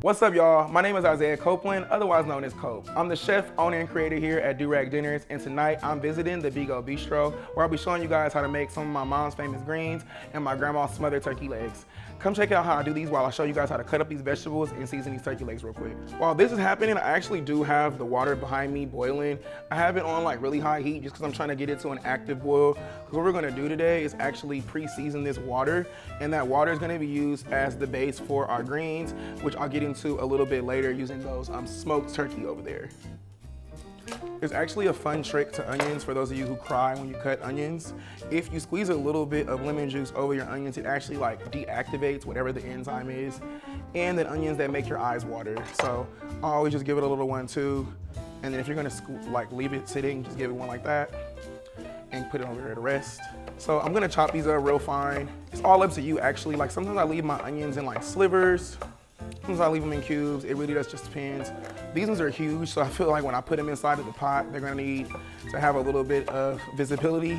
What's up, y'all? My name is Isaiah Copeland, otherwise known as Cope. I'm the chef, owner, and creator here at Durag Dinners, and tonight I'm visiting the BIGO Bistro, where I'll be showing you guys how to make some of my mom's famous greens and my grandma's smothered turkey legs. Come check out how I do these while I show you guys how to cut up these vegetables and season these turkey legs real quick. While this is happening, I actually do have the water behind me boiling. I have it on like really high heat just because I'm trying to get it to an active boil. What we're gonna do today is actually pre-season this water, and that water is gonna be used as the base for our greens, which I'll get into a little bit later using those smoked turkey over there. There's actually a fun trick to onions for those of you who cry when you cut onions. If you squeeze a little bit of lemon juice over your onions, it actually like deactivates whatever the enzyme is, and then onions that make your eyes water. So I always just give it a little 1-2, and then if you're gonna leave it sitting, just give it one like that and put it over there to rest. So I'm gonna chop these up real fine. It's all up to you actually. Like sometimes I leave my onions in like slivers. Sometimes I leave them in cubes. It really just depends. These ones are huge, so I feel like when I put them inside of the pot, they're gonna need to have a little bit of visibility.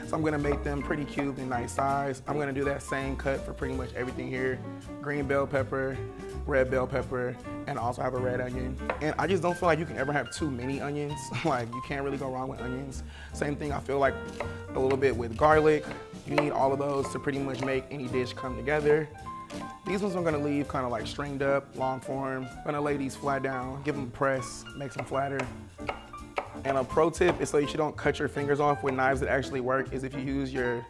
So I'm gonna make them pretty cubed and nice size. I'm gonna do that same cut for pretty much everything here. Green bell pepper, red bell pepper, and I also have a red onion. And I just don't feel like you can ever have too many onions. Like you can't really go wrong with onions. Same thing I feel like a little bit with garlic. You need all of those to pretty much make any dish come together. These ones I'm gonna leave kind of like stringed up, long form. I'm gonna lay these flat down, give them a press, make them flatter. And a pro tip is so you don't cut your fingers off with knives that actually work is if you use your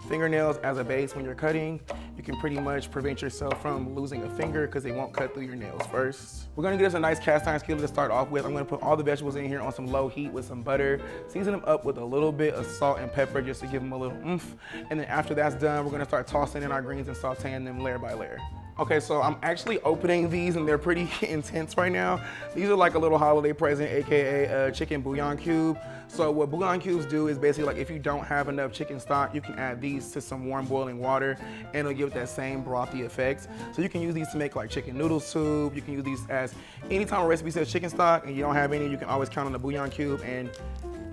fingernails as a base when you're cutting, you can pretty much prevent yourself from losing a finger because they won't cut through your nails first. We're gonna get us a nice cast iron skillet to start off with. I'm gonna put all the vegetables in here on some low heat with some butter, season them up with a little bit of salt and pepper just to give them a little oomph. And then after that's done, we're gonna start tossing in our greens and sauteing them layer by layer. Okay, so I'm actually opening these and they're pretty intense right now. These are like a little holiday present, AKA a chicken bouillon cube. So what bouillon cubes do is basically like if you don't have enough chicken stock, you can add these to some warm boiling water and it'll give it that same brothy effect. So you can use these to make like chicken noodle soup. You can use these as anytime a recipe says chicken stock and you don't have any, you can always count on the bouillon cube, and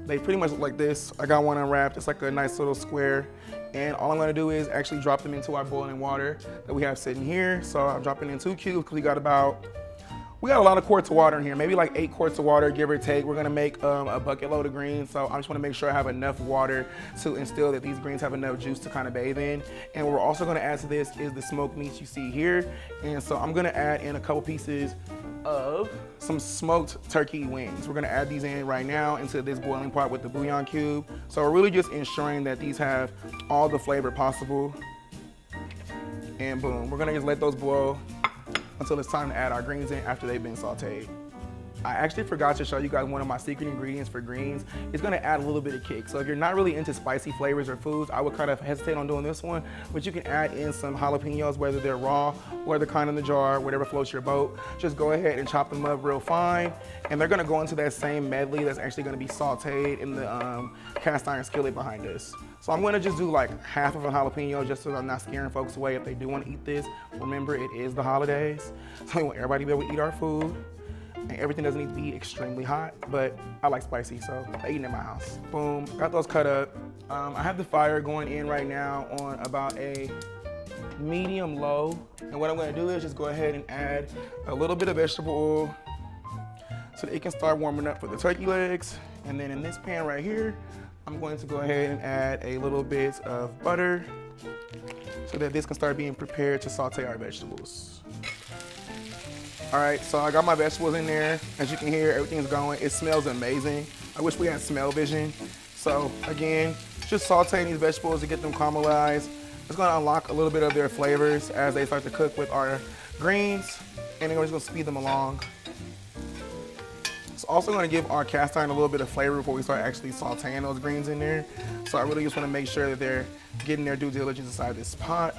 they pretty much look like this. I got one unwrapped. It's like a nice little square. And all I'm gonna do is actually drop them into our boiling water that we have sitting here. So I'm dropping in 2 cubes because we got a lot of quarts of water in here, maybe like 8 quarts of water, give or take. We're gonna make a bucket load of greens. So I just wanna make sure I have enough water to instill that these greens have enough juice to kind of bathe in. And what we're also gonna add to this is the smoked meats you see here. And so I'm gonna add in a couple pieces of some smoked turkey wings. We're gonna add these in right now into this boiling pot with the bouillon cube. So we're really just ensuring that these have all the flavor possible. And boom, we're gonna just let those boil until it's time to add our greens in after they've been sauteed. I actually forgot to show you guys one of my secret ingredients for greens. It's gonna add a little bit of kick. So if you're not really into spicy flavors or foods, I would kind of hesitate on doing this one, but you can add in some jalapeños, whether they're raw or they're kind in the jar, whatever floats your boat. Just go ahead and chop them up real fine. And they're gonna go into that same medley that's actually gonna be sauteed in the cast iron skillet behind us. So I'm gonna just do like half of a jalapeno just so I'm not scaring folks away if they do wanna eat this. Remember, it is the holidays, so we want everybody to be able to eat our food. And everything doesn't need to be extremely hot, but I like spicy, so I eat it in my house. Boom, got those cut up. I have the fire going in right now on about a medium low. And what I'm gonna do is just go ahead and add a little bit of vegetable oil so that it can start warming up for the turkey legs. And then in this pan right here, I'm going to go ahead and add a little bit of butter so that this can start being prepared to saute our vegetables. All right, so I got my vegetables in there. As you can hear, everything's going. It smells amazing. I wish we had smell vision. So again, just sauteing these vegetables to get them caramelized. It's gonna unlock a little bit of their flavors as they start to cook with our greens, and then we're just gonna speed them along. It's also gonna give our cast iron a little bit of flavor before we start actually sauteing those greens in there. So I really just wanna make sure that they're getting their due diligence inside this pot.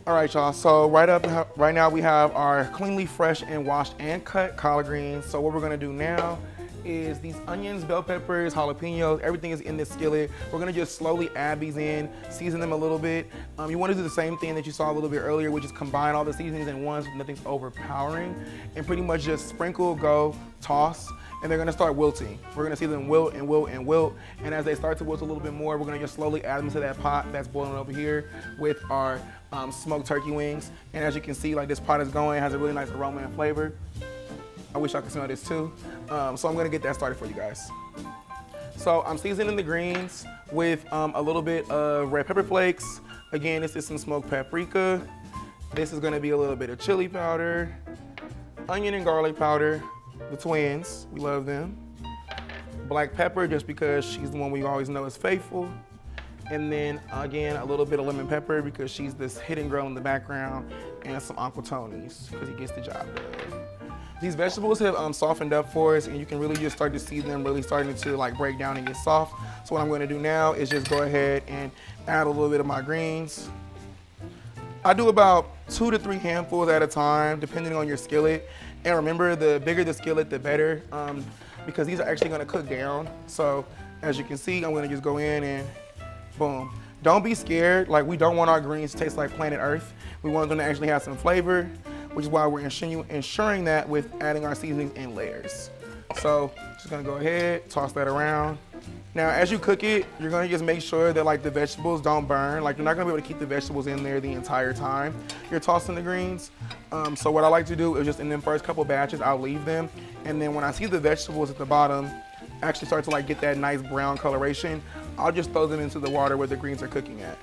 All right, y'all, so right now we have our cleanly fresh and washed and cut collard greens. So what we're gonna do now is these onions, bell peppers, jalapeños, everything is in this skillet. We're gonna just slowly add these in, season them a little bit. You wanna do the same thing that you saw a little bit earlier, which is combine all the seasonings in one so nothing's overpowering, and pretty much just sprinkle, go, toss, and they're gonna start wilting. We're gonna see them wilt and wilt and wilt, and as they start to wilt a little bit more, we're gonna just slowly add them to that pot that's boiling over here with our smoked turkey wings. And as you can see, like this pot is going, it has a really nice aroma and flavor. I wish I could smell this too. So I'm gonna get that started for you guys. So I'm seasoning the greens with a little bit of red pepper flakes. Again, this is some smoked paprika. This is gonna be a little bit of chili powder, onion and garlic powder, the twins, we love them. Black pepper, just because she's the one we always know is faithful. And then again, a little bit of lemon pepper because she's this hidden girl in the background, and some aquatones because he gets the job done. These vegetables have softened up for us, and you can really just start to see them really starting to like break down and get soft. So what I'm gonna do now is just go ahead and add a little bit of my greens. I do about 2 to 3 handfuls at a time, depending on your skillet. And remember, the bigger the skillet, the better, because these are actually gonna cook down. So as you can see, I'm gonna just go in and boom. Don't be scared, like we don't want our greens to taste like planet Earth. We want them to actually have some flavor, which is why we're ensuring that with adding our seasonings in layers. So just gonna go ahead, toss that around. Now, as you cook it, you're gonna just make sure that like the vegetables don't burn. Like you're not gonna be able to keep the vegetables in there the entire time you're tossing the greens. So what I like to do is just in the first couple batches, I'll leave them. And then when I see the vegetables at the bottom actually start to like get that nice brown coloration, I'll just throw them into the water where the greens are cooking at.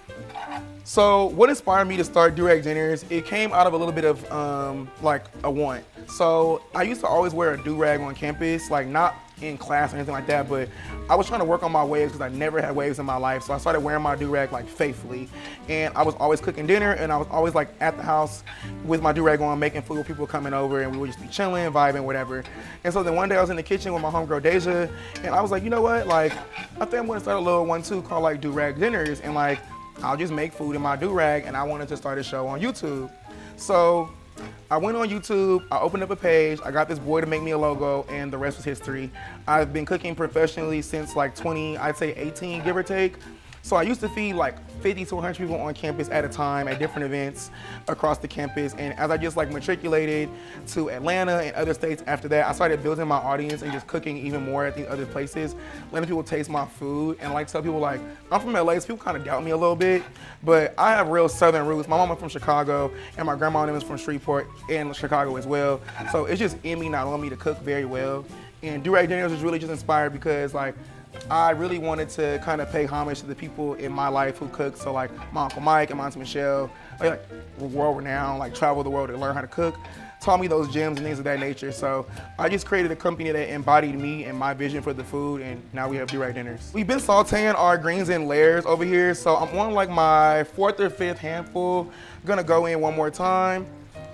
So what inspired me to start Durag dinners, it came out of a little bit of like a want. So I used to always wear a durag on campus, like not in class or anything like that, but I was trying to work on my waves because I never had waves in my life. So I started wearing my durag like faithfully. And I was always cooking dinner, and I was always like at the house with my durag on, making food with people coming over, and we would just be chilling, vibing, whatever. And so then one day I was in the kitchen with my homegirl Deja, and I was like, you know what? Like, I think I'm gonna start a little one too called like Durag Dinners, and like, I'll just make food in my durag, and I wanted to start a show on YouTube. So I went on YouTube, I opened up a page, I got this boy to make me a logo, and the rest was history. I've been cooking professionally since like 2018, give or take. So I used to feed like 50 to 100 people on campus at a time at different events across the campus. And as I just like matriculated to Atlanta and other states after that, I started building my audience and just cooking even more at these other places, letting people taste my food. And like tell people like, I'm from LA, so people kind of doubt me a little bit, but I have real Southern roots. My mama from Chicago, and my grandma is from Shreveport and Chicago as well. So it's just in me not allowing me to cook very well. And Durag Dinners was really just inspired because like, I really wanted to kind of pay homage to the people in my life who cook. So like my Uncle Mike and my Auntie Michelle, like world renowned, like travel the world to learn how to cook, taught me those gems and things of that nature. So I just created a company that embodied me and my vision for the food, and now we have Durag Dinners. We've been sauteing our greens in layers over here. So I'm on like my 4th or 5th handful. I'm gonna go in one more time.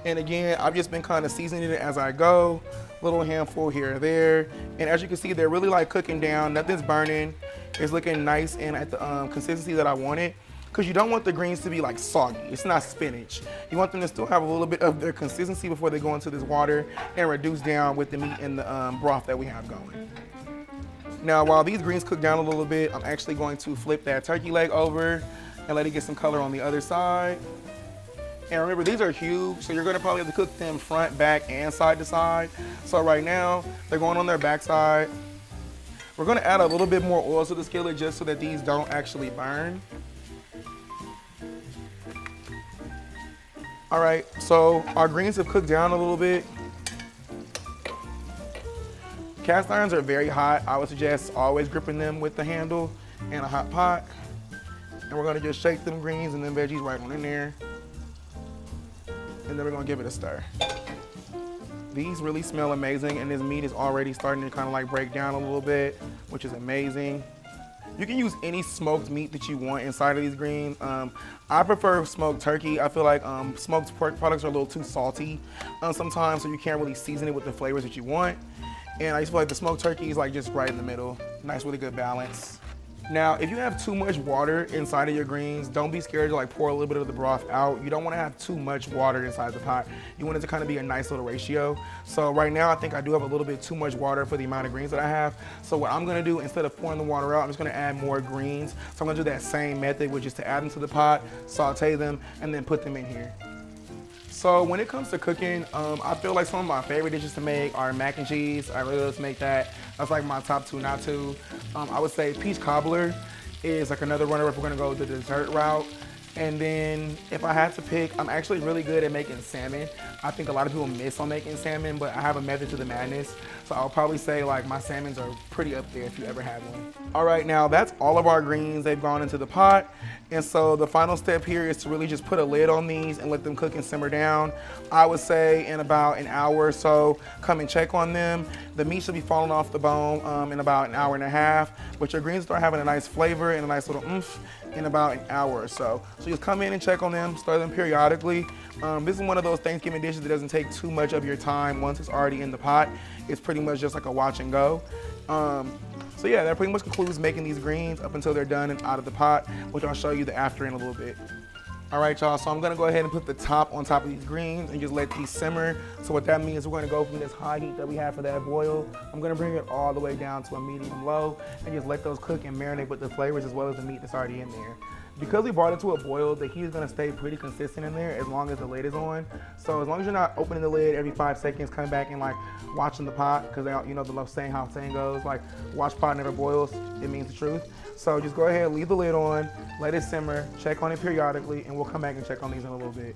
And again, I've just been kind of seasoning it as I go. Little handful here or there. And as you can see, they're really like cooking down. Nothing's burning. It's looking nice and at the consistency that I wanted. Because you don't want the greens to be like soggy. It's not spinach. You want them to still have a little bit of their consistency before they go into this water and reduce down with the meat and the broth that we have going. Now, while these greens cook down a little bit, I'm actually going to flip that turkey leg over and let it get some color on the other side. And remember, these are huge, so you're gonna probably have to cook them front, back, and side to side. So right now, they're going on their back side. We're gonna add a little bit more oil to the skillet just so that these don't actually burn. All right, so our greens have cooked down a little bit. Cast irons are very hot. I would suggest always gripping them with the handle in a hot pot. And we're gonna just shake them greens and then veggies right on in there. And then we're gonna give it a stir. These really smell amazing, and this meat is already starting to kind of like break down a little bit, which is amazing. You can use any smoked meat that you want inside of these greens. I prefer smoked turkey. I feel like smoked pork products are a little too salty sometimes, so you can't really season it with the flavors that you want. And I just feel like the smoked turkey is like just right in the middle. Nice, really good balance. Now, if you have too much water inside of your greens, don't be scared to like pour a little bit of the broth out. You don't want to have too much water inside the pot. You want it to kind of be a nice little ratio. So right now, I think I do have a little bit too much water for the amount of greens that I have. So what I'm gonna do, instead of pouring the water out, I'm just gonna add more greens. So I'm gonna do that same method, which is to add them to the pot, saute them, and then put them in here. So when it comes to cooking, I feel like some of my favorite dishes to make are mac and cheese. I really love to make that. That's like my top two, not two. I would say peach cobbler is like another runner if we're gonna go the dessert route. And then if I had to pick, I'm actually really good at making salmon. I think a lot of people miss on making salmon, but I have a method to the madness. So I'll probably say like my salmons are pretty up there if you ever had one. All right, now that's all of our greens. They've gone into the pot. And so the final step here is to really just put a lid on these and let them cook and simmer down. I would say in about an hour or so, come and check on them. The meat should be falling off the bone in about an hour and a half, but your greens start having a nice flavor and a nice little oomph in about an hour or so. So just come in and check on them, stir them periodically. This is one of those Thanksgiving dishes that doesn't take too much of your time once it's already in the pot. It's pretty much just like a watch and go. So yeah, that pretty much concludes making these greens up until they're done and out of the pot, which I'll show you the after in a little bit. All right, y'all, so I'm gonna go ahead and put the top on top of these greens and just let these simmer. So what that means is we're gonna go from this high heat that we have for that boil, I'm gonna bring it all the way down to a medium low and just let those cook and marinate with the flavors as well as the meat that's already in there. Because we brought it to a boil, the heat is gonna stay pretty consistent in there as long as the lid is on. So as long as you're not opening the lid every 5 seconds, coming back and like watching the pot, because you know the saying, how the saying goes, like watch pot never boils, it means the truth. So just go ahead, leave the lid on, let it simmer, check on it periodically, and we'll come back and check on these in a little bit.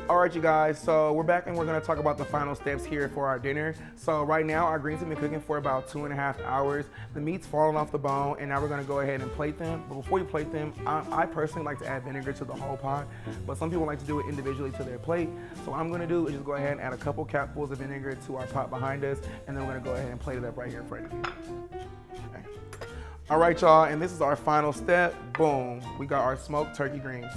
All right, you guys, so we're back and we're gonna talk about the final steps here for our dinner. So right now, our greens have been cooking for about 2.5 hours. The meat's falling off the bone, and now we're gonna go ahead and plate them. But before you plate them, I personally like to add vinegar to the whole pot, but some people like to do it individually to their plate. So what I'm gonna do is just go ahead and add a couple capfuls of vinegar to our pot behind us, and then we're gonna go ahead and plate it up right here in front of you. Okay. All right, y'all, and this is our final step. Boom, we got our smoked turkey greens.